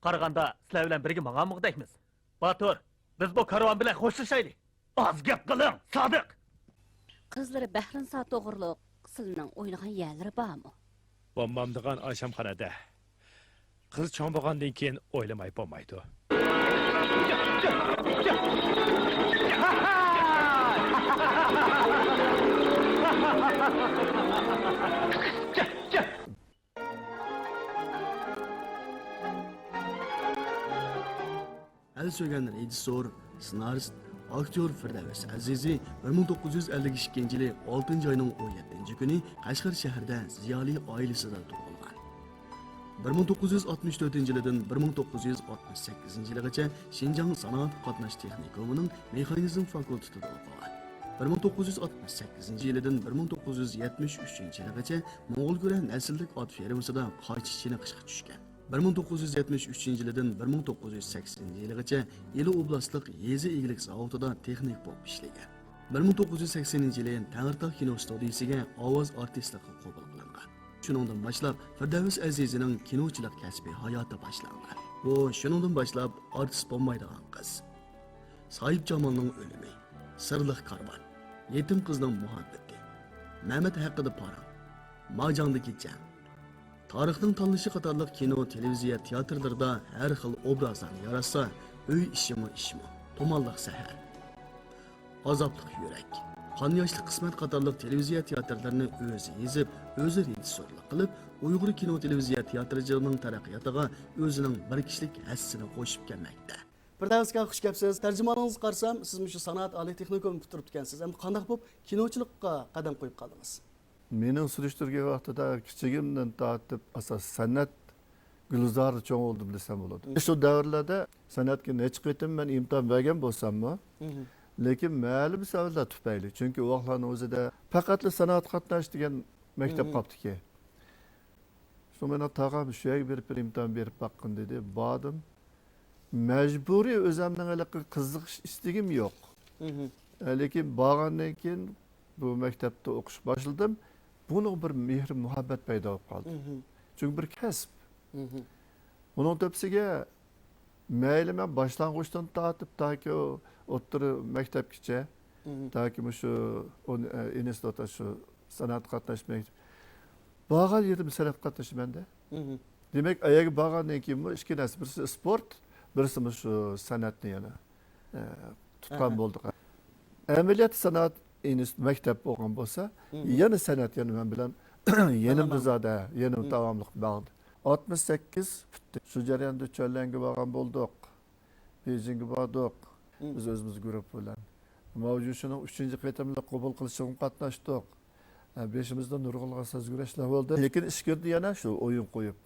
Qaraganda sizlar bilan birga mang'anmoqdaymiz. Batur, biz bu karvon bilan xo'shlashaylik. Az gap qiling, Sodiq. Qizlari Bahrin saat o'g'irliq sizning o'ynagan yerlari bormi? Bo'lmamdigan oshamxonada. Qiz cho'ng bo'lgandan keyin o'ylamay bo'lmaydi. El Sögen rejissor, senarist, aktyor Firdavs Azizi 1952 yılı 6. ayının 17. günü Qashqar shahrida ziyoli oilasida tug'ilgan. 1964 yildan 1968 yilgacha Xinjiang sanoat qatnash texnikumining mexanizm fakultetida o'qigan. 1968 yildan 1973 yilgacha Mo'g'ulgura nasllik ot fermasida qaychishchilik qishga tushgan. 1973 yildan 1980 yilgacha Eli oblastlik yezi egilik zavodida texnik bo'lib ishlagan. 1980 yili Tangirtog kino studiyasiga ovoz artistligiga qabul qilingan. Shuningdan boshlab Firdavs Azizning kinochilik kasbi hayoti boshlangan. Bu shuningdan boshlab artist bo'lmaydigan qiz. Soyib Jamolning o'limi, Sirliq karvon, yetim qizning muhabbati, Mehmet haqida parang, Majandagi jang, tarixning tanlashi qatorliq kino, televiziya, teatrlarda har xil obrazlarni yaratsa, uy ishimi, to'monliq sahar, azobliq yurak, qon yoshli qismat qatorliq televiziya teatrlarini o'zi yezib, o'zi rejissyorlik qilib, Uyg'ur kino televiziya teatrchiligining taraqqiyotiga o'zining bir kishilik hassini qo'shib kelmoqda. Firdavsga xush kelibsiz. Tarjimoningizga qarsam, siz shu sanoat oliy texnikumini bitirib ekansiz. Endi qanday bo'lib kinochilikqa qadam qo'yib qoldingiz? Mening surishtirgan vaqtida kichigimdan tortib asos san'at gulzori cho'ng oldi desam bo'ladi. Shu davrlarda san'atga necha qitim men imtihon bergan bo'lsammi, lekin ma'lum sabablar tufayli, chunki u vaqtlarning o'zida faqat sanoat qatnash degan maktab qolibdiki. Shu meni tog'am shu yerga berib bir imtihon berib baqqin dedi. Bordim. Mecburi özümden qiziqish istigim yo'q. Lekin borgandan keyin bu maktabda o'qish boshladim. Buni bir mehr muhabbat paydo bo'lib qoldi. Chunki bir kasb. Uning tepsiga mayli men boshlang'ich tortib toki o'rta maktabgacha, toki shu institutda shu san'at qatnash maktab. Borgan yerim san'at qatnashmanda. Demak, ayaga borgandan keyin ikki narsa, birisi sport, birisi shu san'atni yana tutgan bo'ldik. Amaliyot san'at maktab o'qigan bo'lsa, yana san'at yana men bilan yenimda zoda, yenim davomliq bo'ldi. 68 bitdi. Shu jarayonda Cho'llanga borgan bo'ldik. Bejingga bordik. Biz o'zimiz guruh bilan. Mavjudning 3-qitimli qabul qilishga qatnashdik. 5imizda nurg'ulg'a sazgurashlar bo'ldi. Lekin ish ko'rdi yana shu o'yin qo'yib.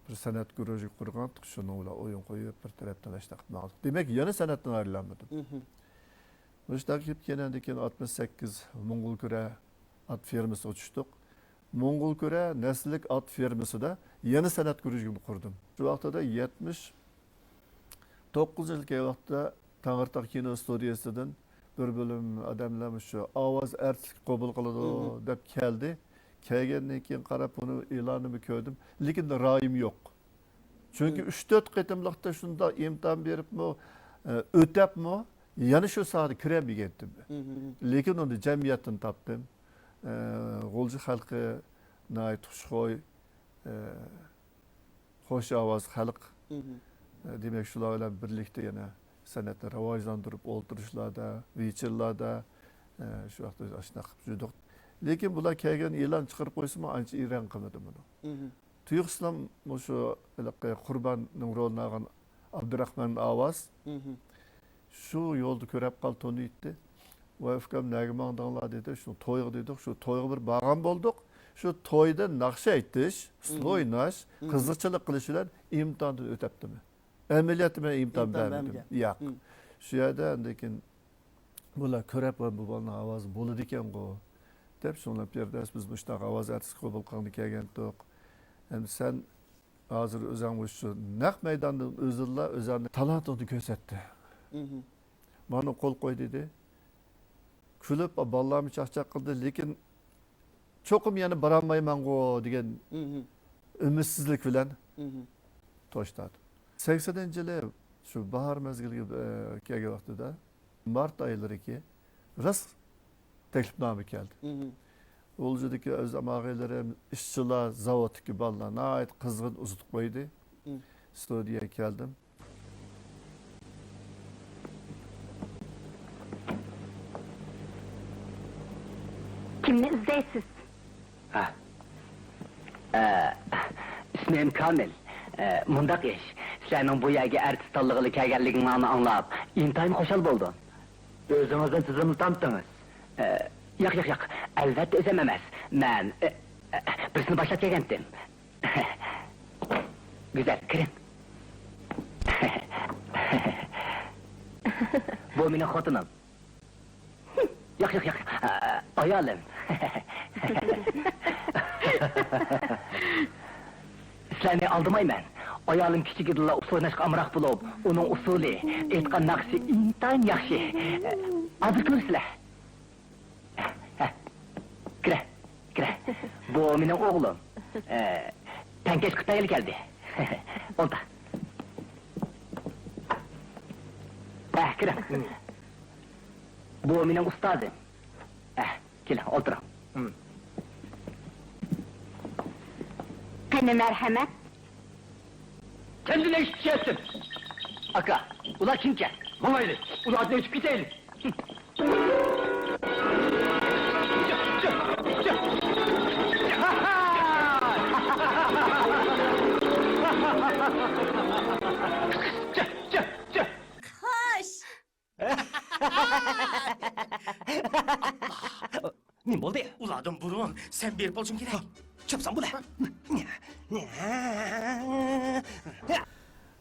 Bir san'at guruhi qurgandik, shuni ular o'yin qo'yib bir tarafdan ishlar qilmoqdik. Demak, yana san'atdan ayrilmadim. O'shda kelib kelgandan keyin 68 Mo'g'ulkura at fermasida tushdik. Mo'g'ulkura nasllik at fermasida yana san'at guruhini qurdim. Shu vaqtda 79 yilga vaqtda Tangirtog kino studiyasidan bir bo'lim odamlar shu ovoz artist qabul qiladi deb keldi. Kelgandan keyin qarab uni e'lonini ko'rdim, lekin ra'yim yo'q. Chunki 3-4 qitimliqda shunda imtihon beribmi, o'tabmi, yana shu soatga kiramagandim. Lekin uni jamiyatdan topdim. G'o'lji xalqi nayt xushxo'y, xo'sh ovoz xalq. Demak, shular bilan birlikda yana san'atni rivojlantirib o'ltirishlarda, vechirlarda shu vaqtda ashna qilib yurdik. Lekin bular kelgan e'lon chiqarib qo'ysam, ancha iran qilmadi buni. Tuyuqsilam shu Qurbanning rolini olgan Abdurahmon Ovoz shu yo'lda ko'rib qoldi, to'ni yetdi. Va ukam nagmandanglar dedi, shu to'yga dedik, shu to'yga bir borgan bo'ldik. Shu to'yda naqsha aytish, o'ynash, qiziqchilik qilish bilan imtihondan o'tabdimi? Amaliyotda men imtihon bermadim. Yo'q. Shu yerda lekin bular ko'rib bu bolaning ovozi bo'ladi ekan-ku. Deb shunlar Firdavs biz bu ishda ovoz artist qabul qilgan kelgandik. Endi sen hozir o'zing shu naq maydonda o'zini talantini ko'rsatdi. Mana qo'l qo'y dedi. Kulib bolalarni chaqchaq qildi, lekin cho'qim yana borolmayman-ku degan ümitsizlik bilen toştadı. 80-nji ýyly şu bahar mezgiligi kelgen wagtyda mart aýlarynky ras teklipname geldi. Ol jerdeki öz amagylary, işçiler, zawodky ballar naýat kızgın uzutup goýdy. Studiýa geldim. Kimni izleysiz? İsmim Kamil. Mundaq iş. Senin bu yerge artistallıqlı kelgenligini anlap, intayın hoşal boldun. Özünüzden tızımız tanıttınız. Yok. Elbette özememez. Ben birisini başlat kelgendim. Güzel, kirin. Bu minin xotunum. Yok. Ayalım. Sizlerni aldımay men. Ayalım kiçik idilla usoynaşqa amraq bulup, onun usulü, etqan naqsi intayin yaxşı. Hazır görürsüler. Kire. Bu minin oğlum. Tenkeş Kıtaylı geldi. Onda. Kire. Bu minin ustazım. Kile, oturun. Hani merhamet? Kendine iş etsin. Aka, ula kimke? Mamaylı, ula adına uçup gidelim. Ne oldu? Uladım burun, sen bir bolsun gerek. Çöpsen bu ne?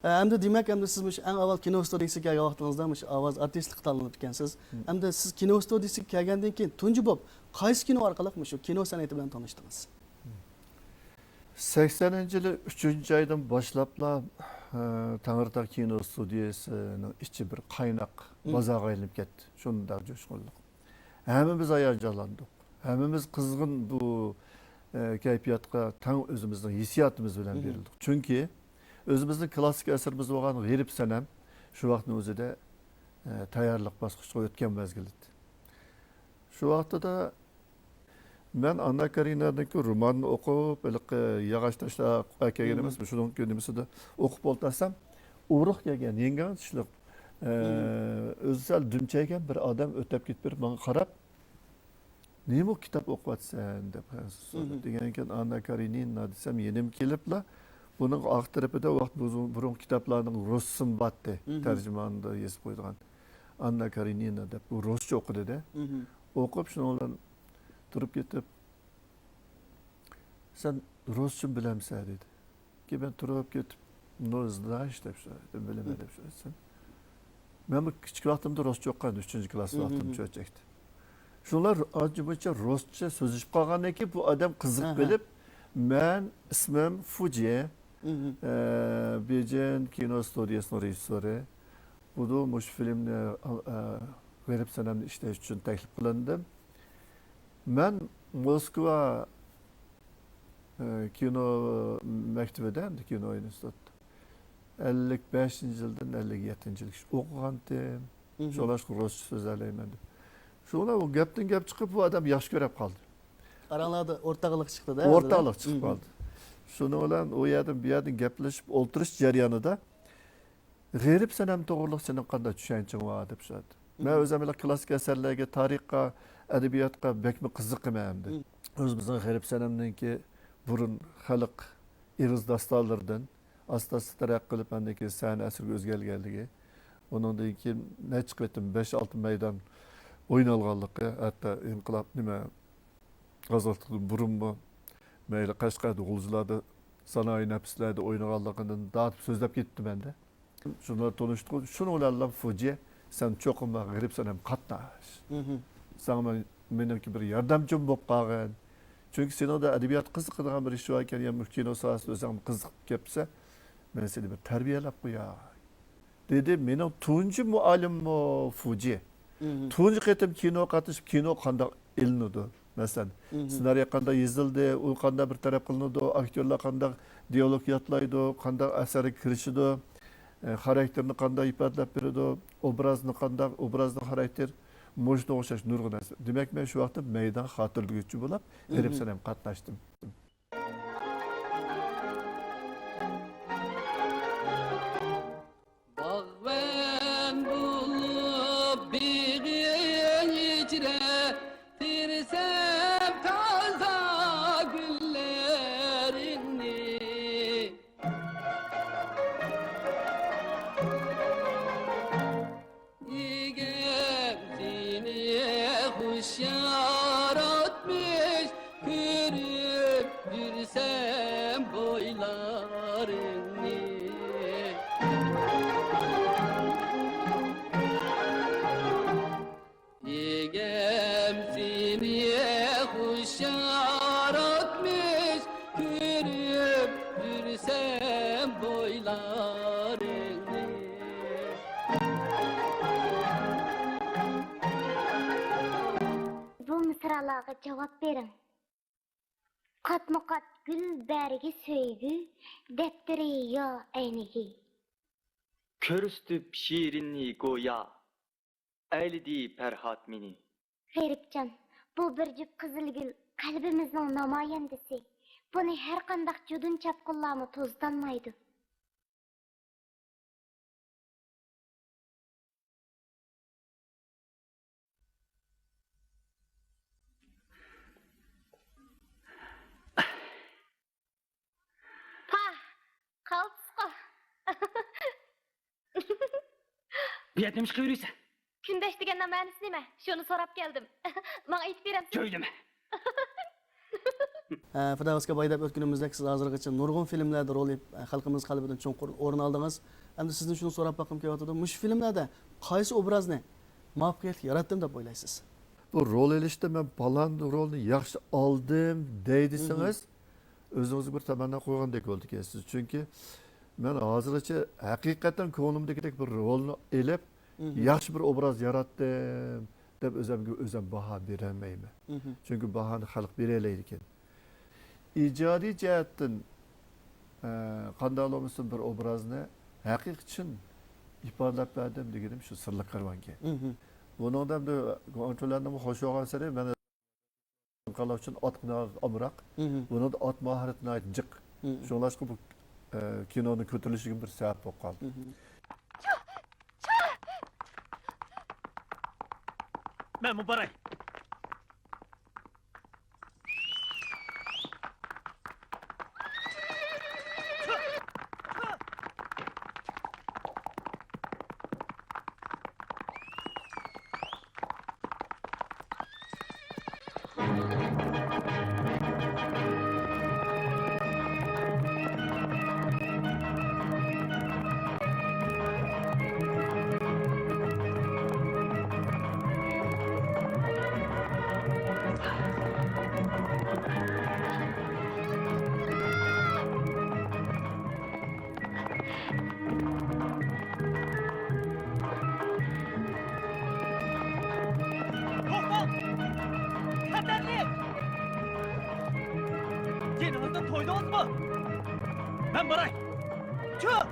Endi demek endi siz en avval kino studiyasiga kelgan vaqtingizda ovoz artistlik tanlanib ekansiz. Endi siz kino studiyasiga kelgandan keyin tunji bo'lib qaysi kino orqali shu kino san'ati bilan tanishdingiz? 80-nji ýyly 3-nji aýdan başlapla Taňyrtag kino studiýasynyň içi bir kaynak bazaga aýlyp ketdi. Şunda joşgunlyk. Hemimiz aýanjalandyk. Hemimiz kızgın bu kaypiyatga taň özümizden hissiyatımız bilen berildik. Çünkü özümüzün klasik eserimiz bolgan Gerip Senem şu wagtyň özüde taýýarlyk basgyçyga ötken mezgildi. Şu wagtda men Anna Karina'daki romanını okup, Yağaç Taşla kelgen emas, şunun günümüzde okup oltasam, uruq kelgen, yengen tişlik, özsel dümçeyken bir adam ötep gitip bana qarap, "Nime bu kitap okuwatsan?" dep so'radi. Deganken Anna Karenina desem yenim kelipla, bunun aq tarapida wagt burun kitaplarynyň Russyn batdy terjemanda ýezip goýdygan. Anna Karenina dep bu Rusça okudy da. Okup şunu bilen durup getip, "Sen Rusça bilemsen?" dedi. Ki ben durup getip, "No znaš" dep söyledim, bilemedim dep söylesem. Men bu kiçik wagtymda Rusça okugan, 3-nji klass wagtym çöçekdi. Şunlar acıbıca Rusça sözleşip kalgan ki bu adam kızık bilip, men ismim Fuji, Bejen kino studiyasının rejissörü. Bu da muş filmni Gerip Senemni işleyiş için teklif kılındım. Men Moskva kino mektebiden, kino institutda 55-nji ýyldan 57-nji ýyl okugandım. Şolaş Rusça sözlerleymendim. Şuna o gepten gep çıkıp bu adam yaş görep kaldı. Aralarda ortaqlyk çykdy da. Ortaqlyk çıkıp kaldı. Şunu bilen o ýerden bir ýerden gepleşip olturuş jarýanyda Gerip Senem toğruluk senin kanda düşençin var dep söyledi. Men özüm ile klasik eserlerge, tarihka, edebiyatka bekmi kızık ememdi. Özümüzün Gerip Senem'ninki burun halyk iriz dastalardan astasy tarak kılıp mendeki sahne esirge özgelgeligi. Onundan keyin ne çıkıtım 5-6 meydan oynalganlygy, hatta inqilab nime gazaltyk burunmu meýle Kaşgarda guljularda sanaý näpslarda oynaganlygyny datyp sözlep gitdi mende. Şunlar tonuştuk. Şunu bilen Fuji sen çoquma Gerip Senem katnaş. Sana menimki bir yardımcım bolup kalgan. Çünkü sen o da edebiyat kızıqıdığan bir iş varken ya kino sahasında özüm kızık kepse ben seni bir terbiyelep koyay. Dedi menin tunji muallim Fuji. Tunji ketim kino katışıp kino kanda ilinidi. Masalan, ssenariy qanday yozildi, u qanday bir taraf qilinadi, aktyorlar qanday dialog yodlaydi, qanday asarga kirishidi, xarakterni qanday ifodalab beradi, obrazni qanday, obrazni xarakter mujda o'xshash nurg'un narsa. Demak, men shu vaqtda maydon xotirlaguvchi bo'lib, eribsan ham qatnashdim. Bağven bulup bir içre tirsem taza güllerini İgem seni hoş yaratmış Kürüp yürüsem boylarını Yegem seniye kuş yaratmış Kürüp yürüsem boylarını Bu mısralarga cevap verin. Katma-kat gül bergi söygü, deptiri ya eynigi. Körüstüp şiirinni goya, eylidi perhat meni. Garipcan, bu bir cüp kızıl gül, kalbimizin namayendisi. Bunu her kandak cudun çapkınlağımı tozdanmaydı. Pah, kalpsqa. Bu yerda nima qilib yuribsan? Kundash degandan ma'nosi nima? Shuni so'rab keldim. Menga aytib berasiz? Jo'ylama. Firdavsga boydab o'tganimizdek siz hozirgacha nurg'un filmlarda rol olib, xalqimiz qalbidan cho'nqur o'rin oldingiz. Endi sizdan shuni so'rab boqqim kelyapti. Mush filmlarda qaysi obrazni muvaffaqiyatli yaratdim deb o'ylaysiz? Bu rol elishda men baland rolni yaxshi oldim deydisangiz, o'zingizga bir tamanno qo'ygandek bo'ldi siz. Chunki men hozirgacha haqiqatan ko'nglimdagidek bir rolni elib, yaxshi bir obraz yaratdim deb o'zim baho berolmayman. Chunki bahoni xalq beraylaydi ekan. İcadi jihatdan qanday bo'lmasin bir obrazni haqiqatan ifodalab berdim deganim shu sirli qarvanga. Bundan da kontrollarni xo'sh olgan sari men qalav uchun otqina amroq. Buni da ot mahoratini jiq. Shunlashqa bu kinoni ko'tarilishiga bir sabab bo'lib qoldi. Men Mubarak. Yeninizde toydunuz mu? Ben Baray. Çık!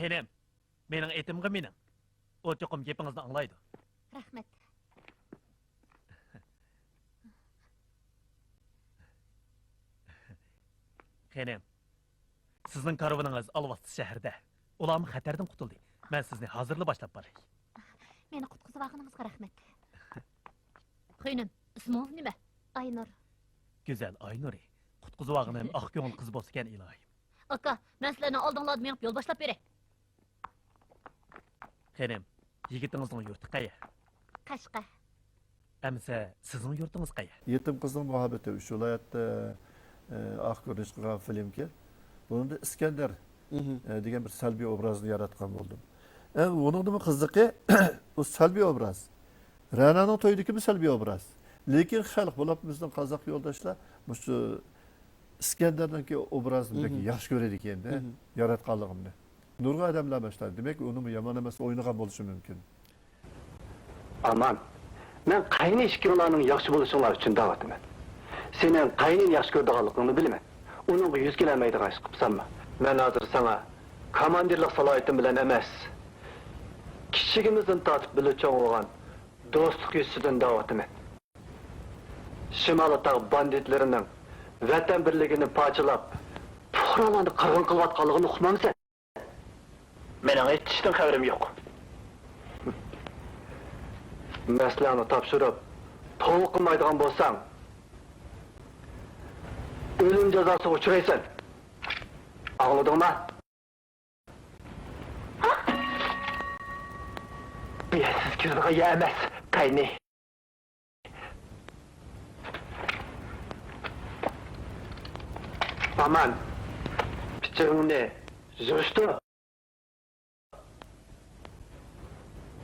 Xenem, mening etimga mening. O cho'qim gapingizni anglaydi. Rahmat. Xenem, sizning karavaningiz Alvasız shahrida. Ularmi xatardan qutuldi. Men sizni hozirla boshlab boray. Meni qutqizib olganingizga rahmat. Xo'nim, ismingiz nima? Aynur. Go'zal Aynuri, qutqizib olganim oq ko'ngil qiz bo'lsa ekan ilohim. Aka, men sizlarni oldinglarda menib yo'l boshlab beray. Xenem, yigitingizning yurti qayerda? Qashqa. Amsa sizning yurtingiz qayerda? Yetim qizning muhabbeti uch viloyatda oq ko'rinish qilgan filmga bunda İskender degan bir salbiy obrazni yaratgan bo'ldim. Onun da qiziqi bu salbiy obraz. Ra'noning to'yidagi bir salbiy obraz. Lekin xalq bo'lib bizning qozoq yo'ldoshlar shu İskender'dagi obrazni yaxshi ko'radi ekanda, yaratganligimni. Nurg'a odamlar boshladi. Demak, uni yomon emas o'ynagan bo'lishi mumkin. Aman, men qayni ishkilarning yaxshi bo'lishinglar uchun da'vatman. Senin qaynin yaxshi ko'rdiganligingni bilaman. Uningga yuz kelmaydigan ish qilsanmi? Men hozir sana komandirlik salohiyatim bilan emas, kichigimizdan tortib bilib cho'ng bo'lgan do'stlik yuzidan da'vatman. Shimoliy tog' banditlarining vatan birligini parchalab, fuqarolarni qirg'in qilayotganligini uqmamsan? Mening hech ishdan xabarim yo'q. Maslani topshirib, to'g'ri qilmaydigan bo'lsang, o'lim jazosi uchraysan. Anladingmi? Biyasiz ko'zga emas, qayni. Aman, pichingni yig'ishtir.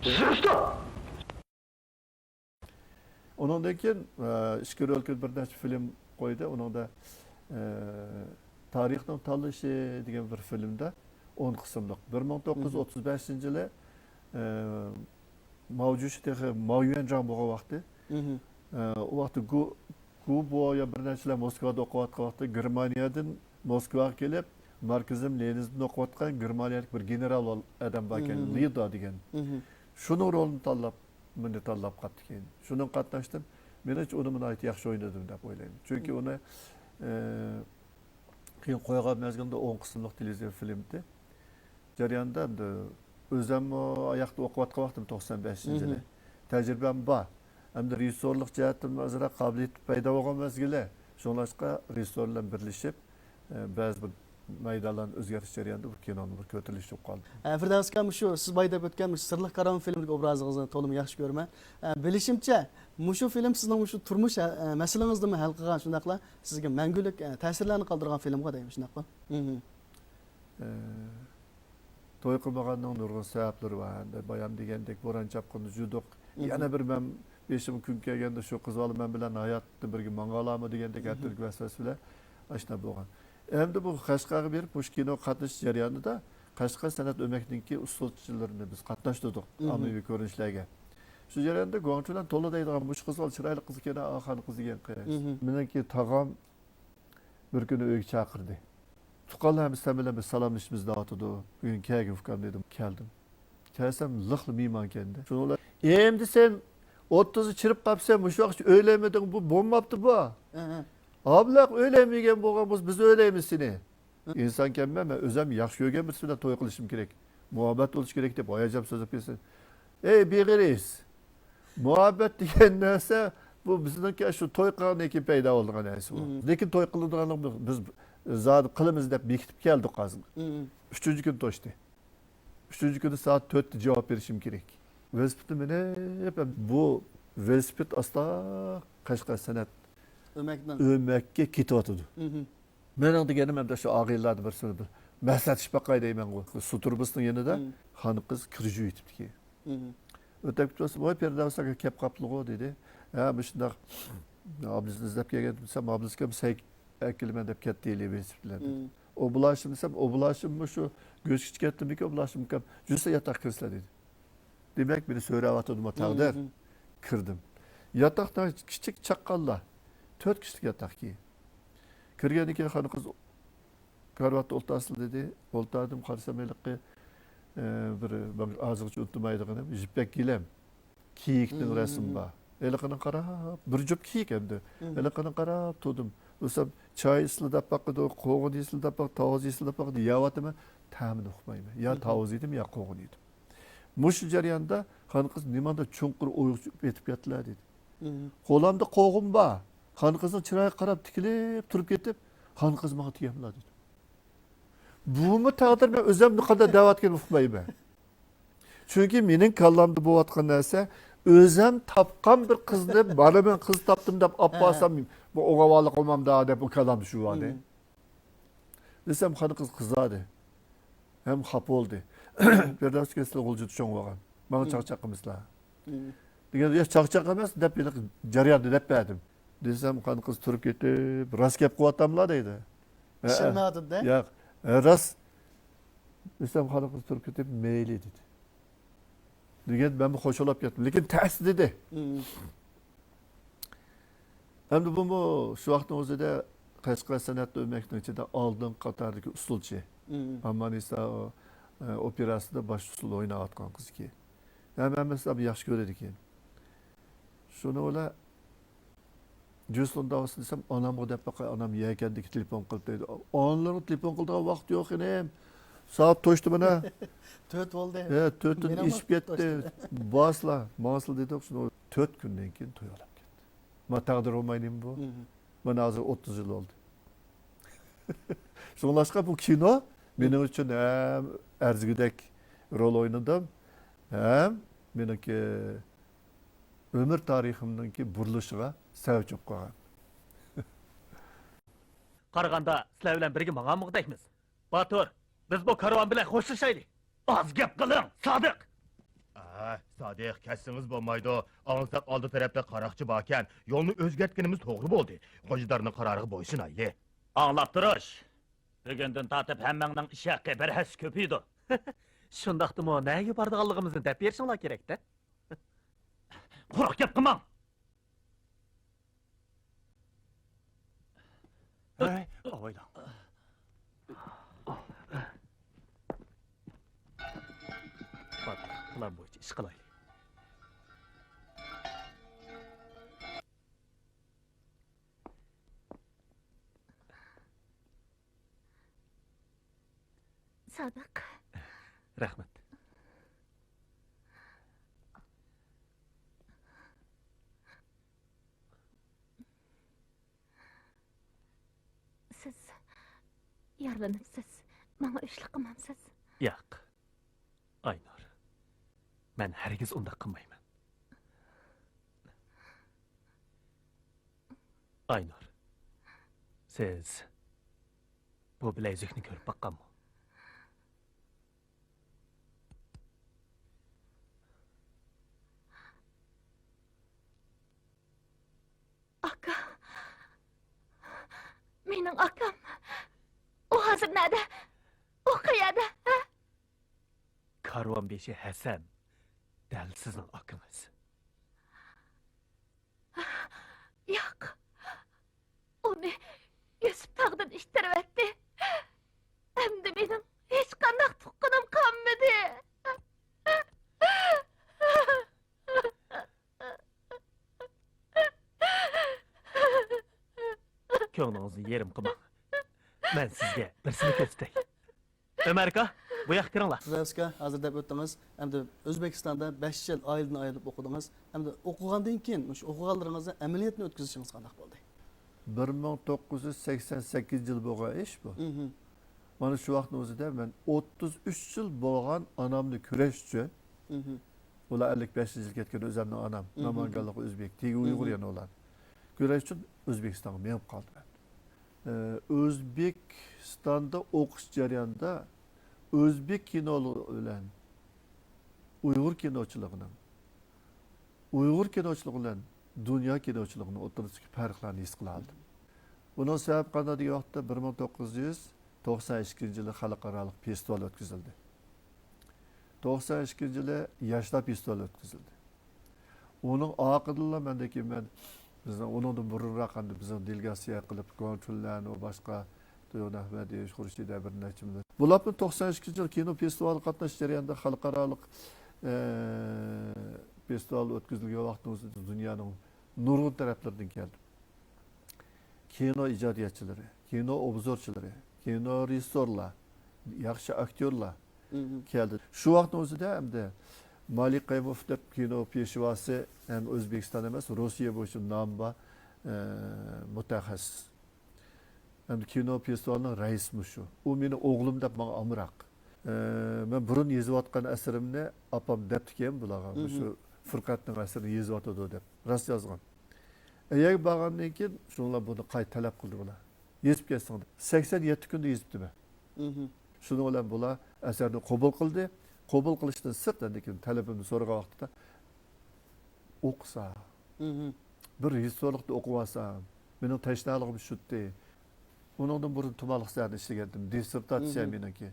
Yig'ishtir. Ondan keyin ishkir o'lkil bir necha film qo'ydi. Uningda tarixning tanlashi degan bir filmda 10 qismliq 1935-yili mavjudligi Maoyuanjang bo'lgan vaqti. O vaqtda Kuboya bir nechalar Moskvada o'qiyotgan vaqtda Germaniyadan Moskvaga kelib, markazim Leninizmni o'qiyotgan germaniyalik bir general odam bor ekan, Lida degan. Shuning rolini tanlab qatdi keyin. Shuning qatnashdim. Men hech uni bunday yaxshi o'ynadim deb o'ylayman. Chunki uni keyin qo'ygan mezgilda 10 qismliq televizion filmdi. Jarayonda o'zim oyoqda o'qiyotgan vaqtim 95-yili. Tajribam bor. Hamda rejissyorlik jihatdan azra qobiliyat paydo bo'lgan mezgili. Shunlashqa rejissyorlar birlashib ba'zi bir maydonlarni o'zgartirish jarayonida bu kinoni bir ko'tarilish bo'lib qoldi. Firdavs akam shu siz boyda o'tgan sirliq qaram filmidagi obrazingizni to'liq yaxshi ko'raman. Bilishimcha, shu film sizning shu turmush masalangizni hal qilgan shundaqla sizga mangulik ta'sirlarni qoldirgan filmga deymiz shunaqmi? To'y qilmaganning nurg'un sabablari bor. Bayon degandek bo'ron chapqinni judoq yana bir men 5 kun kelganda shu qiz men bilan hayotda birga mangalarmi degandek atirlik vasvasa bilan ashna bo'lgan. Endi bu Qashqarga berib bu kino qatnashish jarayonida Qashqar san'at o'makniki usulchilarini biz qatnashtirdik ommaviy ko'rinishlarga. Shu jarayonda Guangchudan to'la deydigan mush qiz chiroyli qiz ekan, oxan qiz degan qiz. Meniki tog'am bir kuni uyga chaqirdi. Tuqqanlarimiz bilan biz salomlashishimizni aytdi. Bugun kelgin ukam dedim, keldim. Kelsam liqli mehmon keldi. Shular endi sen 30'u chirib qapsan, mush vaqt o'ylamading, bu bo'lmabdi bu. Ablaq o'ylaymagan bo'lganmiz, biz o'ylaymiz seni. İnsan kelmay, men o'zim yaxshi ko'rgan birisi bilan to'y qilishim kerak. Muhabbat bo'lish kerak deb oyajab so'zib kelsin. Ey beg'iris. Muhabbat degan narsa bu bizniki shu to'y qilgandan keyin paydo bo'lgan narsa bu. Lekin to'y qiladiganlik biz zodi qilamiz deb bekitib keldik hozir. 3-kun to'shdi. 3-kuni soat 4da javob berishim kerak. Velosipedni meni bu velosiped asla Qashqar san'at o'makka ketyotdi. Mening deganim ham shu og'iylarni bir so'z bir maslatish baqay deyman ku. Su turbisining yanida xon qiz kirju yetibdi. O'tib tursa, "Voy Firdavsaga kelib qaplig'o" dedi. Ha, bu shundoq Abduzni izlab kelgan desam, Abduzga akilman deb ketdi velosipedlar. Oblashim desam, oblashim shu go'shkich ketdimki, oblashim kam justa yotoq kirsizlar dedi. Demak, meni so'rayotdim taqdir. Kirdim. Yotoqda kichik chaqqonlar 4 kishilik yotoqki. Kirgandan keyin xon qiz karvatda o'ltasli dedi. O'ltadim, qarasam eliqqa bir azıcık unutmaydıgan jipek gilem. Kiyikning rasmi bor. Eliqini qarab, bir jup kiyik endi. Eliqini qarab turdim. O'sam choy isladab baqidi, qo'g'in isladab baq, tovuq isladab baq deyaptimi? Ta'mini uqmayman. Ya tovuq yedim, ya qo'g'in yedim. Mush jarayonda xon qiz nimanda chunqur o'yib etib ketdilar dedi. Qo'limda qo'g'in bor. Xon qizning chiroyiga qarab tikilib turib ketib, xon qiz menga tegimlar dedi. Bumi taqdir men o'zimni qanday da'vatga uqmayman. Chunki mening kallamda bo'layotgan narsa o'zim topgan bir qizni, mana men qiz topdim deb olib borsam, bu o'g'avali qilmamda deb u kallam shu vaqtda. Desam xon qiz qizadi. Hem xap oldu. Berdaş kesli olcu çoğun vagan. Bana çakçakımızla. Digen ya çakçak emas dep beni jaryandı dep berdim. Desem kan kız turup ketip ras gap kıvatamla deydi. Işınmadı da. Yok. Ras desem kan kız turup ketip meyli dedi. Digen ben bu hoşolap kettim. Lekin ters dedi. Hem de bu şu vaktin o'zida Qashqar san'at o'rmakning ichida oldin qatardagi usulchi. Amanisa operasida bosh usul o'ynayotgan qizki. Hammamiz ham yaxshi ko'rar ekan. Shuni ular Juslun davası desem anamga deb baqay, anam yekendiki telefon qilib deydi. Onlarning telefon qiladigan vaqt yo'q edim. Soat to'shdi mana. 4 bo'ldi. 4 ishib ketdi. Basla, masl dedik shuni 4 kundan keyin to'y olib ketdi. Ma taqdir olmaydim bu. Mana hozir 30 yil oldu. Şunlaşqa bu kino benim için hem arzigidek rol oynadım hem meniki ömür tariximdagi burilishga sabab bo'lib qolgan. Qaraganda sizlar bilan birga mang'anmoqdaymiz. Batur, biz bu karvon bilan xo'shlashaylik. Az gap qiling, Sodiq. Sadiq, kessiniz bo'lmaydi. Ağızda oldi tarafda qaraqchi borkan, yo'lni o'zgartganimiz to'g'ri bo'ldi. Qo'jidarning qaroriga bo'ysunayli. Anlap turish. Bugundan tortib hammangning ish haqi bir has ko'paydi. Shundaqdimi, nega bordiganligimizni deb berishinglar kerak-da. Quruq gap qilmang. Oylang. Plan bo'yicha ish qilaylik. Sodiq. Rahmat. Siz yaralanibsiz. Menga ishlik qilmamsiz. Yo'q. Aynur. Men hargiz undaq qilmayman. Aynur. Siz bu bilezikni ko'rib baqqanmi? Aka. Mening akam. O hozir nerede? O qayerda? Karvonbeshi Hasan. Dal sizning akangiz. Yo'q. Uni Yusuf tog'dan ishtirib etdi. Endi mening hech qanday tuqqanim qolmadi. Ko'nglingizni yerim qilmang. Men sizga birsini ko'rsatay. Ömerka, bu yoqqa kiringlar. Sizga hozir deb o'tdingiz. Hamda O'zbekistonda 5 yil oiladan ayrilib o'qidingiz. Hamda o'qigandan keyin shu o'qiganlaringizni amaliyotni o'tkazishingiz qanday bo'ldi? 1988 yıl bo'lgan ish bu. Mana shu vaqtning o'zida men 33 yil bo'lgan onamni ko'rish uchun ular 55 yil ketgan o'zimning onam, Namanganlik o'zbek, tegi Uyg'ur yana ular. Ko'rish uchun O'zbekistonga menib qoldim. O'zbekistonda o'qish jarayonida o'zbek kinoligi bilan Uyg'ur kinochiligining bilan dunyo kinochiligining o'rtasidagi farqlarni his qilardim. Buning sababi qanday degan vaqtda 1992-yili xalqaro festival o'tkazildi. 92-yili yoshlar festivali o'tkazildi. Uning oqibatida men bizning undan burunroq bizning delegatsiya qilib konsullarni va boshqa To'yon Ahmediyev, Xurshid bir nechimlar. Bularni 92 yil kino festivali qatnash jarayonida xalqaro festival o'tkazilgan vaqtning o'zida dunyoning nurg'un taraflaridan keldi. Kino ijodiyotchilari, kino obzorchilari, kino rejissyorlar, yaxshi aktyorlar keldi. Shu vaqtning o'zida hamda Malik Qaymov deb kino peshvosi ham O'zbekiston emas, Rossiya bo'yicha nomi bor mutaxassis. Hem kino festivalining raisi shu. U meni o'g'lim deb menga amroq. Men burun yozayotgan asrimni opam debdikan bularga. Shu Furqatning asrini yozyotdi deb. Rost yozgan. Eğer bağlandan keyin şunlar bunu qayta talab qildi bular. Yezib ketsin. 87 kunda yezibdi men. Shuning bilan bular asarni qabul qildi. Qabul qilishdan sirtdan keyin talabimni so'ragan vaqtda o'qisa. Bir rejissyorlikda o'qib olsam, mening tashnaligim shutdi. Uningdan burun tumanliq sahnada ishlagandim. Dissertatsiya meniki.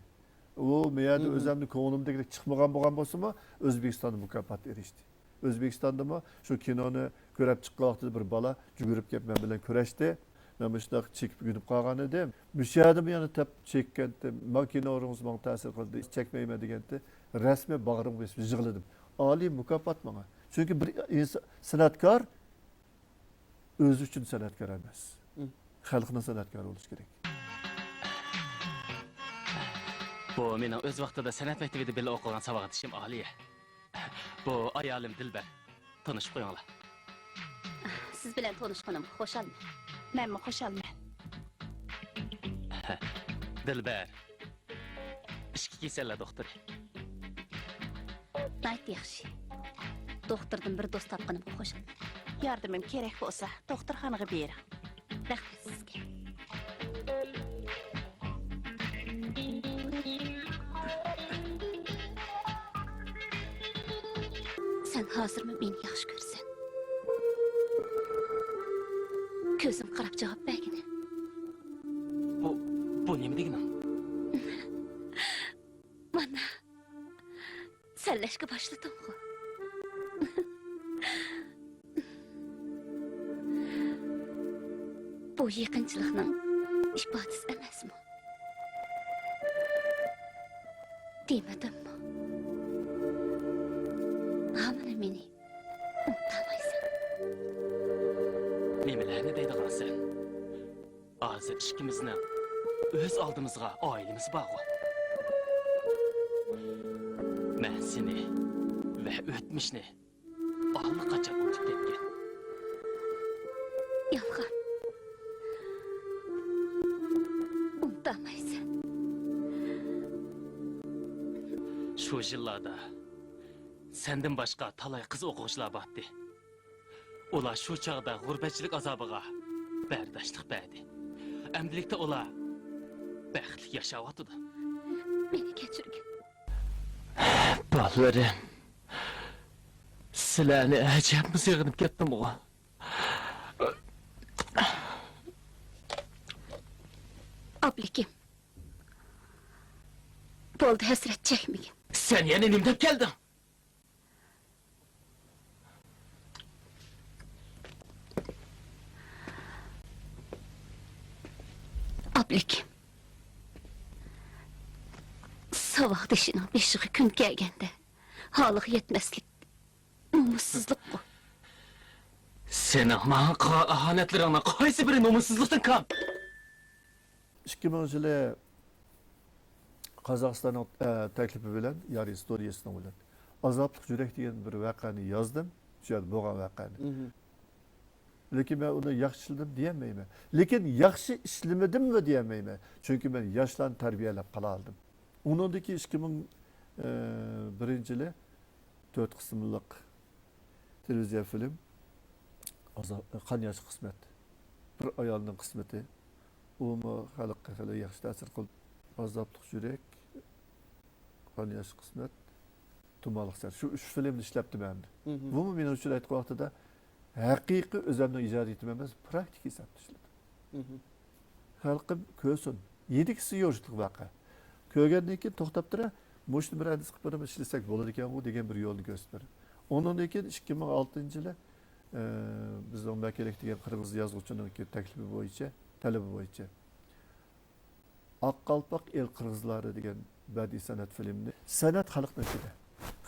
U meyada o'zimni ko'nglimdagidek chiqmagan bo'lgan bo'lsa-mu, O'zbekistonda mukofot erishdi. O'zbekistondami shu kinoni ko'rib chiqqan vaqtida bir bola yugurib kelib men bilan kurashdi. Men shunday chekib yunib qolgan edim. Müşahidim yana tap chekkanda, "Men kinoringiz menga ta'sir qildi, chekmayman" deganda, rasmiy bag'rim besib yig'ladim. Oliy mukofot menga. Chunki bir san'atkor o'zi uchun san'atkor emas. Xalqning san'atkori bo'lish kerak. Bu mening o'z vaqtida san'at maktabida birga o'qigan savodishim Oliya. Bu ayolim Dilbar. Tanishib qo'yinglar. Siz bilan tanishganim xo'shalman. Menmi xo'shalman. Dilbar. Ishki kasallar doktor. Ayt yaxshi. Doktordan bir do'st topganim xo'shalman. Yordamim kerak bo'lsa, doktorxonaga bering. Rahmat sizga. Sen hozirmi meni yaxshi ko'rsan? Ko'zim qarab javob bergin. Bu nima deganing? Mana sallashga boshladim. Bu yaqinchilikning ifodasi emasmi? Demadimmi? Hamma meni unutmaysan. Nimalarni deydigansan? Hozir ikkimizni o'z oldimizga oilamiz bog'u. Men seni va o'tmishni allaqachon unutib ketgan. Yolg'on. Unutmaysan. Shu yillarda senden başqa talay qiz o'quvchilar bordi. Ular shu chaqda g'urbatchilik azobiga bardashlik berdi. Amdilikda ular baxtli yashayotdi. Meni kechirgin. Bolalarım, sizlarni ajabmi sig'inib ketdim o. Ablikim. Bo'ldi hasrat chekmagin. Sen yana nima deb kelding? Ablikim. Sabah dişinin beşiği kun kelgende haliga yetmeslik nomussuzlik bu. Sening menga qilgan ahonatlaringni qaysi biri nomussuzlikdan kam? 2000-yili Qozog'istonning taklifi bilan, ya'ni istoriyasini bilan azobli yurak degan bir voqeani yozdim. Shu yerda bo'lgan voqeani. Lekin men uni yaxshi ishladim deyamayman. Lekin yaxshi ishlamadimmi deyamayman. Chunki men yoshlarni tarbiyalab qala oldim. Uningdagi 2001-yili 4 qismliq televiziya film Qon yosh qismat. Bir ayolning qismati. Umi xalqqa hali yaxshi ta'sir qildi. Azobli yurak, Qon yosh qismat, Tumanliq sar. Shu 3 filmni ishlabdim endi. Bu men uchun aytgan vaqtida haqiqiy o'zimning ijodiyatim emas, praktik hisobda ishladim. Xalqim ko'rsin. 7 yoshlik voqea. Ko'rgandan keyin to'xtab turib, mushni bir hadis qilib ishlasak bo'ladi ekan-ku degan bir yo'lni ko'rsatdim. Ondan keyin 2006-yili bizning Makalik degan qirg'iz yozuvchining taklifi bo'yicha, talabi bo'yicha Aqalpaq el qirg'izlari degan badiiy san'at filmini san'at xalqni ichida.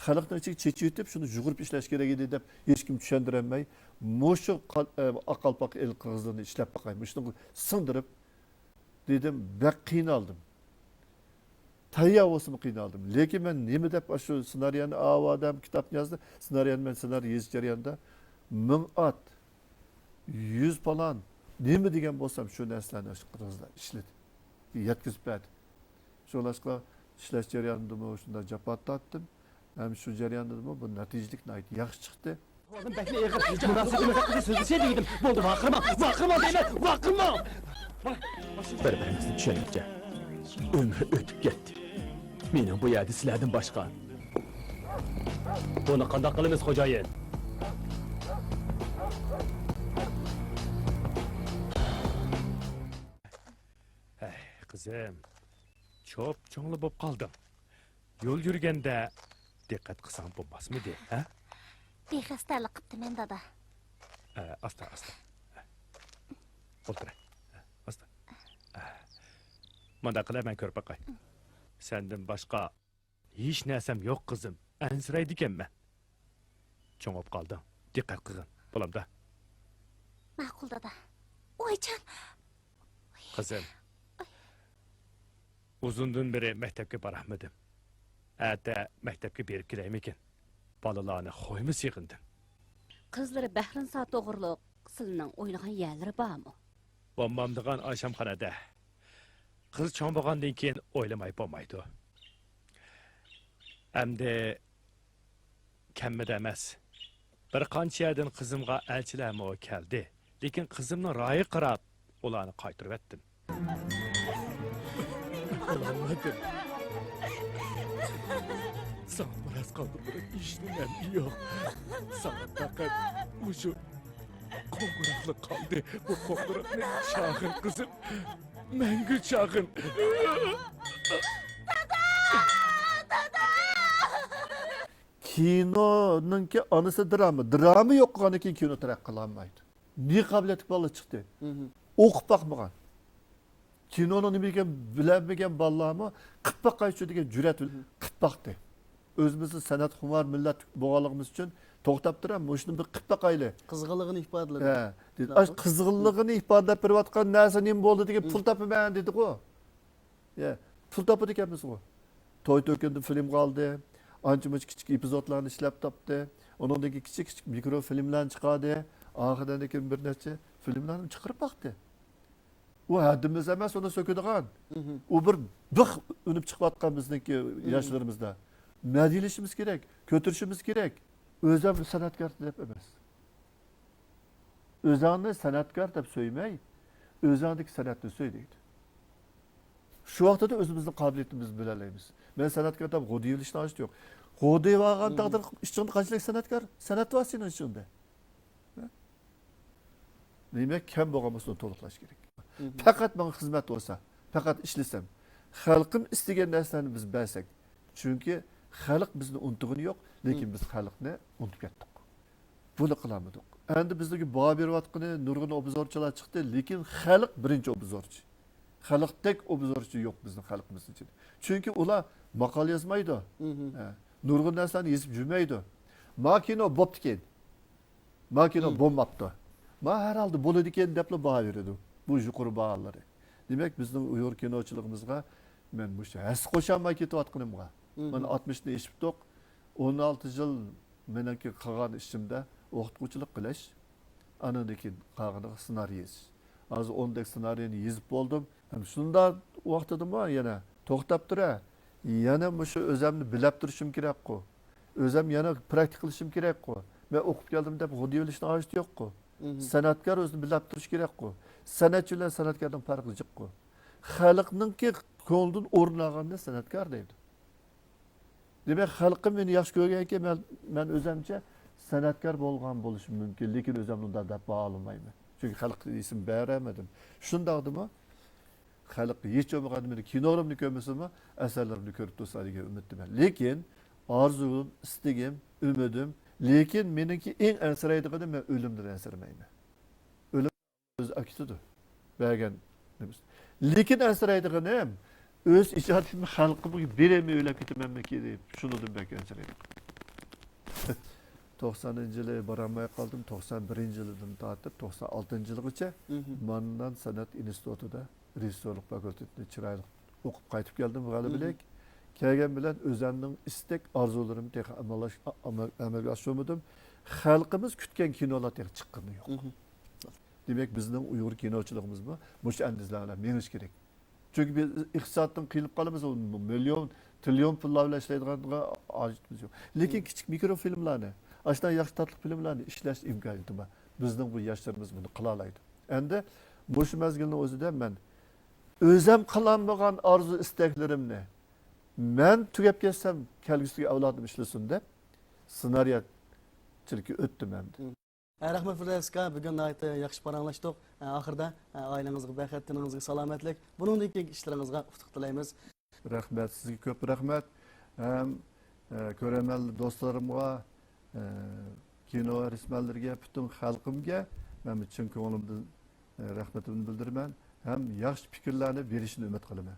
Xalqni ichiga chechitib, shuni yug'urib ishlash kerak edi deb hech kim tushundiramay, mushu Aqalpaq el qirg'izlarini ishlab baqaymi, shuni sindirib dedim, bak qiynaldim. Tayyor bo'lsam qiynaldim. Lekin men nima deb shu ssenariyni avadam kitobni yozdi. Ssenariyni men ssenariy yozish jarayonida 1000 at 100 falan nima degan bo'lsam shu narsalarni qirg'izlar ishladi. Yetkazib berdi. Şulaşqa ishlash jarayonida shunda jabhat tortdim. Ham shu jarayonda bu natijalik yaxshi chiqdi. Oğlum bekle yıkır. Hiç münasebet sözü dedim. Oldu vakırma. Vakırma deyme. Vakırma. Bir-birimizni tushunaylikcha. Ömür o'tib ketdi. Mening bu yerda sizlardan boshqa. Buni qanday qilamiz, xo'jayin? Hey, qizim. Cho'p cho'ngli bo'lib qoldim. Yo'l yurganda diqqat qilsam bo'lmasmidi, ha? Bexastalik qiptiman dada. Asta. O'tir. Asta. Manda qilaman ko'rib boqay. Sendan boshqa hech narsam yo'q qizim. Ansiraydi ekanman. Cho'ngib qoldim. Diqqat qilgin. Bo'lamda. Ma'qul dada. Oyjon. Qizim. Uzundan beri maktabga boramadim. Ata maktabga berib kelaymikin. Balalarni qo'ymi sig'indim. Qizlari Bahrin saat o'g'irliq qizlarning o'ynagan yerlari bormi? Bombamdigan oshxonada. Qiz cho'mbogandan keyin o'ylamay bo'lmaydi. Hamda kammida emas. Bir qancha yerdan qizimga elchilarmi keldi. Lekin qizimni ro'yi qarab, ularni qaytarib etdim. Olamadım. Sana biraz kaldı bırak işlemem yok. Sana fakat bu şu konguraklık kaldı. Bu kongurak ne çağın kızım. Mengül çağın. Kinonunki anısı drama. Drama yok ki kino tarak kılanmaydı. Ne kabiliyetli balı çıktı. Okup bakmagan. Kinonun nima bilinmagan bolalarni qilib boqaychi degan jur'at qilib boqdi. O'zimizni san'at hunar millat bo'lganligimiz uchun to'xtab turamiz. Shuni bir qilib boqayli. Qizg'inligini ifodaladi. Ha, dedi. Ay qizg'inligini ifodalab berayotgan narsa nima bo'ldi degan pul topaman dedi-ku. Ya, pul topadi ekanmiz-ku. To'y to'kinda film qoldi. Ancha-muncha kichik epizodlarni ishlab topdi. Undan keyin kichik mikro filmlarni chiqardi. Oxiridan keyin bir necha filmlarni chiqarib boqdi. O haddimiz emas, onu söküdüğün. O bir önüp çıkıvatkan bizdeki yaşlarımızda. Ne dilişimiz gerek, kötürüşümüz gerek. Özem sanatkar deyip emez. Özanlı sanatkar deyip söyleymeyi, özandaki sanatını söyleydi. Şu vakti de özümüzün kabiliyetimizi bilaleyimiz. Ben sanatkar deyip Godiyev işine açtı yok. Godiyev ağan tağdır içinde kaçlık sanatkar? Sanat var senin içinde. Demek kem boğamasını toluklaş gerek. Fakat bana hizmet olsa, fakat işlesem, halkın isteyen derslerini biz bersek. Çünkü halk bizni unuttuğunu yok, lekin biz halkını unutup kettik. Bunu kılamadık. Endi bizdeki bağ bir vatkını, nurgun obzorçular çıktı, lekin halk birinci obzorçu. Halk tek obzorçu yok bizim halkımız için. Çünkü ular makal yazmaydı. Nurgun derslerini yazıp cümleydi. Makino boptiken, makino bombaptı. Ma herhalde bolu diken deple bağ verirdi. Bu yukarı bağları. Demek bizim uyur kinoçılığımızga men bu şey es koşamay ketiyotganımga. Men 60'ını eşitdik. 16 yıl meneki qalgan işimde o'qituvchilik qilish. Andan keyin qolgani ssenariy yozish. Hozir 10 dak ssenariyni yozib bo'ldim. Ham shunda vaqtidimi yana to'xtab tura. Yana shu o'zimni bilib turishim kerak-ku. O'zim yana praktik qilishim kerak-ku. Men o'qib keldim deb g'odiy bo'lishni hojati yo'q-ku. Sanatkar o'zini bilib turish kerak-ku. Sanatçı bilan sanatkardan farqi jiq-ku. Xalqninki ko'ngildan o'rin olganda sanatkar deydi. Demak, xalqim meni yaxshi ko'rganki, men o'zimcha sanatkar bo'lgan bo'lishim mumkin, lekin o'zim undan deb olmayman. Chunki xalqqa ism beramadim. Shundaqdimi? Xalq hech bo'lmagan meni kinorimni ko'rmasimi, asarlarimni ko'rib tursa degan umiddaman. Lekin orzum, istigim, umidim, lekin meniki eng ansiraydigani men o'limdan ansiramayman. O'z akitidir. Bergen demiş. Lekin ansiraydigani öz ijodimni xalqimga beremay o'ylab ketamanmiki deb shuni demak anchag'aydi. 90-yili borolmay qoldim, 91-yildan tortib 96-yilgacha Mannan san'at institutida rejissyorlik fakultetini chiroyli o'qib qaytib keldim g'alabalik. Kelgan bilan o'zimning istak orzularimni tex amalga oshirmadim. Xalqimiz kutgan kinolar tex chiqqani yo'q. Demak bizning Uyg'ur kinochiligimiz bu mush andizlarga menish kerak. Chunki biz iqtisoddan qiyilib qolamiz, million, trillion pullar bilan ishlaydiganga ojizimiz yo'q. Lekin kichik mikrofilmlarni, ashuna yaxshi tatlı filmlarni ishlash imkoniyati bor. Bizning bu yoshlarimiz buni qila oladi. Endi mush mazgilning o'zida men o'zim qilolmagan orzu istaklarimni men tugab kelsam kelgusiga avlodim ishlasin deb ssenariychilikka o'tdim endi. Rahmat Firdavs aka, bugun nayta yaxshi paranglashdik. Oxirida oilangizga baxet, tiningizga salomatlik, buningdan keyingi ishlaringizga utuq tilaymiz. Rahmat, sizga ko'p rahmat. Ham ko'raman do'stlarimga, kino resmanlarga, butun xalqimga men chin ko'nglimdan rahmatimni bildiraman. Ham yaxshi fikrlarni berishni umid qilaman.